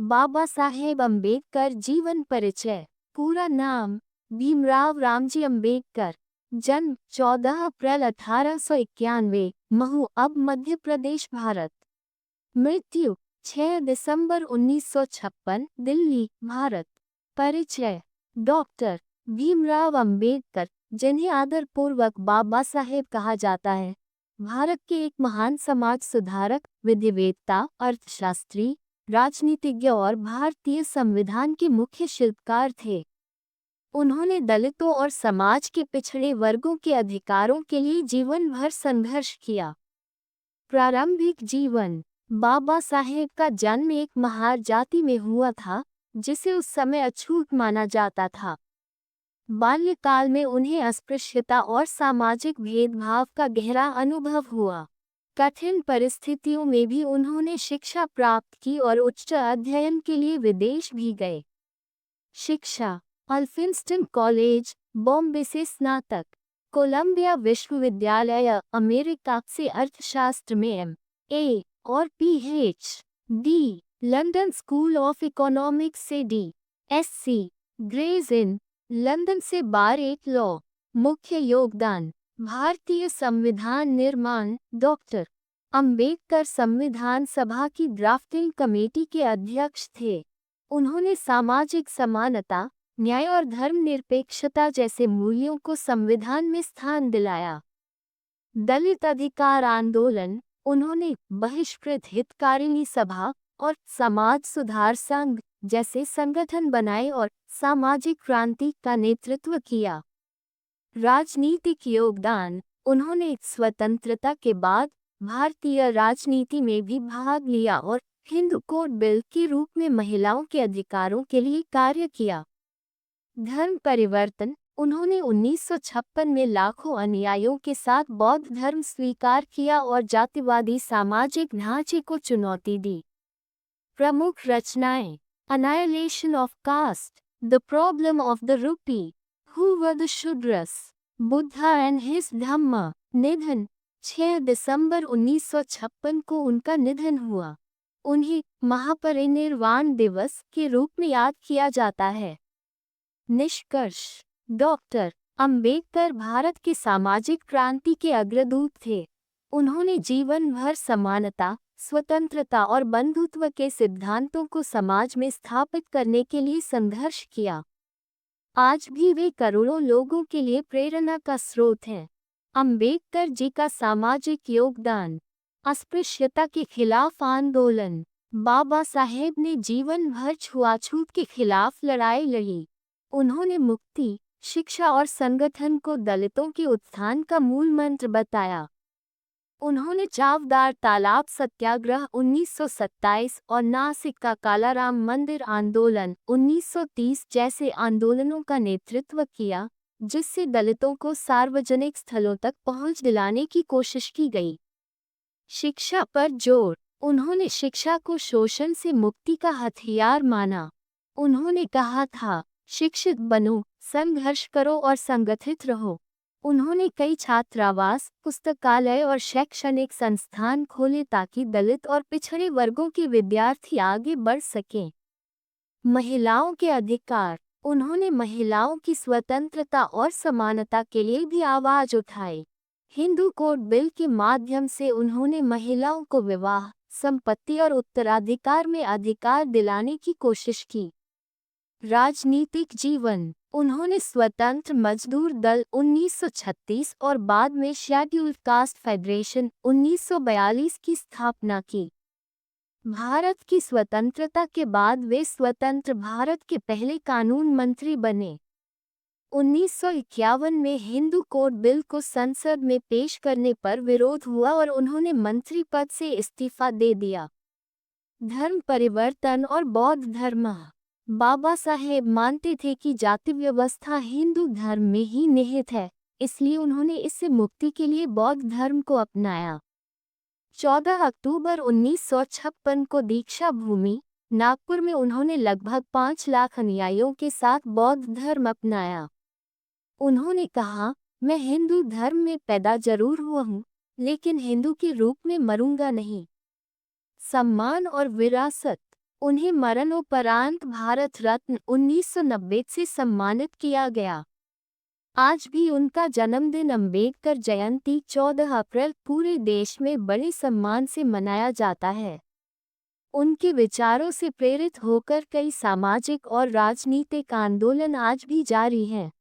बाबा साहेब अम्बेडकर जीवन परिचय। पूरा नाम भीमराव रामजी अम्बेडकर। जन्म 14 अप्रैल 1891, महू, अब मध्य प्रदेश, भारत। मृत्यु 6 दिसंबर 1956, दिल्ली, भारत। परिचय। डॉक्टर भीमराव अम्बेडकर, जिन्हें आदरपूर्वक बाबा साहेब कहा जाता है, भारत के एक महान समाज सुधारक, विधिवेत्ता, अर्थशास्त्री, राजनीतिज्ञ और भारतीय संविधान के मुख्य शिल्पकार थे। उन्होंने दलितों और समाज के पिछड़े वर्गों के अधिकारों के लिए जीवन भर संघर्ष किया। प्रारंभिक जीवन। बाबा साहेब का जन्म एक महार जाति में हुआ था, जिसे उस समय अछूत माना जाता था। बाल्यकाल में उन्हें अस्पृश्यता और सामाजिक भेदभाव का गहरा अनुभव हुआ। कठिन परिस्थितियों में भी उन्होंने शिक्षा प्राप्त की और उच्च अध्ययन के लिए विदेश भी गए। शिक्षा। अल्फिंस्टन कॉलेज, बॉम्बे से स्नातक। कोलंबिया विश्वविद्यालय, अमेरिका से अर्थशास्त्र में M.A. और PhD। London school of economics से D.Sc. ग्रेज इन, लंदन से बार एट लॉ। मुख्य योगदान। भारतीय संविधान निर्माण। डॉक्टर अम्बेडकर संविधान सभा की ड्राफ्टिंग कमेटी के अध्यक्ष थे। उन्होंने सामाजिक समानता, न्याय और धर्मनिरपेक्षता जैसे मूल्यों को संविधान में स्थान दिलाया। दलित अधिकार आंदोलन। उन्होंने बहिष्कृत हितकारिणी सभा और समाज सुधार संघ जैसे संगठन बनाए और सामाजिक क्रांति का नेतृत्व किया। राजनीतिक योगदान। उन्होंने स्वतंत्रता के बाद भारतीय राजनीति में भी भाग लिया और हिंदू कोड बिल के रूप में महिलाओं के अधिकारों के लिए कार्य किया। धर्म परिवर्तन। उन्होंने 1956 में लाखों अनुयायियों के साथ बौद्ध धर्म स्वीकार किया और जातिवादी सामाजिक ढांचे को चुनौती दी। प्रमुख रचनाएं। Annihilation of Caste, The Problem of the Rupee, Who Were the Shudras, Buddha and His Dhamma। निधन। 6 दिसंबर 1956 को उनका निधन हुआ। उन्हें महापरिनिर्वाण दिवस के रूप में याद किया जाता है। निष्कर्ष। डॉक्टर अम्बेडकर भारत के सामाजिक क्रांति के अग्रदूत थे। उन्होंने जीवन भर समानता, स्वतंत्रता और बंधुत्व के सिद्धांतों को समाज में स्थापित करने के लिए संघर्ष किया। आज भी वे करोड़ों लोगों के लिए प्रेरणा का स्रोत हैं। अम्बेडकर जी का सामाजिक योगदान। अस्पृश्यता के खिलाफ आंदोलन। बाबा साहेब ने जीवन भर छुआछूत के खिलाफ लड़ाई लड़ी। उन्होंने मुक्ति, शिक्षा और संगठन को दलितों के उत्थान का मूल मंत्र बताया। उन्होंने चावदार तालाब सत्याग्रह 1927 और नासिक का कालाराम मंदिर आंदोलन 1930 जैसे आंदोलनों का नेतृत्व किया, जिससे दलितों को सार्वजनिक स्थलों तक पहुंच दिलाने की कोशिश की गई। शिक्षा पर जोर। उन्होंने शिक्षा को शोषण से मुक्ति का हथियार माना। उन्होंने कहा था, शिक्षित बनो, संघर्ष करो और संगठित रहो। उन्होंने कई छात्रावास, पुस्तकालय और शैक्षणिक संस्थान खोले ताकि दलित और पिछड़े वर्गों के विद्यार्थी आगे बढ़ सकें। महिलाओं के अधिकार। उन्होंने महिलाओं की स्वतंत्रता और समानता के लिए भी आवाज उठाई। हिंदू कोड बिल के माध्यम से उन्होंने महिलाओं को विवाह, संपत्ति और उत्तराधिकार में अधिकार दिलाने की कोशिश की। राजनीतिक जीवन। उन्होंने स्वतंत्र मजदूर दल 1936 और बाद में शेड्यूल्ड कास्ट फेडरेशन 1942 की स्थापना की। भारत की स्वतंत्रता के बाद वे स्वतंत्र भारत के पहले कानून मंत्री बने। 1951 में हिंदू कोड बिल को संसद में पेश करने पर विरोध हुआ और उन्होंने मंत्री पद से इस्तीफा दे दिया। धर्म परिवर्तन और बौद्ध धर्म। बाबा साहेब मानते थे कि जाति व्यवस्था हिंदू धर्म में ही निहित है, इसलिए उन्होंने इससे मुक्ति के लिए बौद्ध धर्म को अपनाया। 14 अक्टूबर 1956 को दीक्षा भूमि, नागपुर में उन्होंने लगभग 5 लाख अनुयायियों के साथ बौद्ध धर्म अपनाया। उन्होंने कहा, मैं हिंदू धर्म में पैदा जरूर हुआ हूँ, लेकिन हिंदू के रूप में मरूंगा नहीं। सम्मान और विरासत। उन्हें मरणोपरांत भारत रत्न 1990 से सम्मानित किया गया। आज भी उनका जन्मदिन अम्बेडकर जयंती 14 अप्रैल पूरे देश में बड़े सम्मान से मनाया जाता है। उनके विचारों से प्रेरित होकर कई सामाजिक और राजनीतिक आंदोलन आज भी जारी हैं।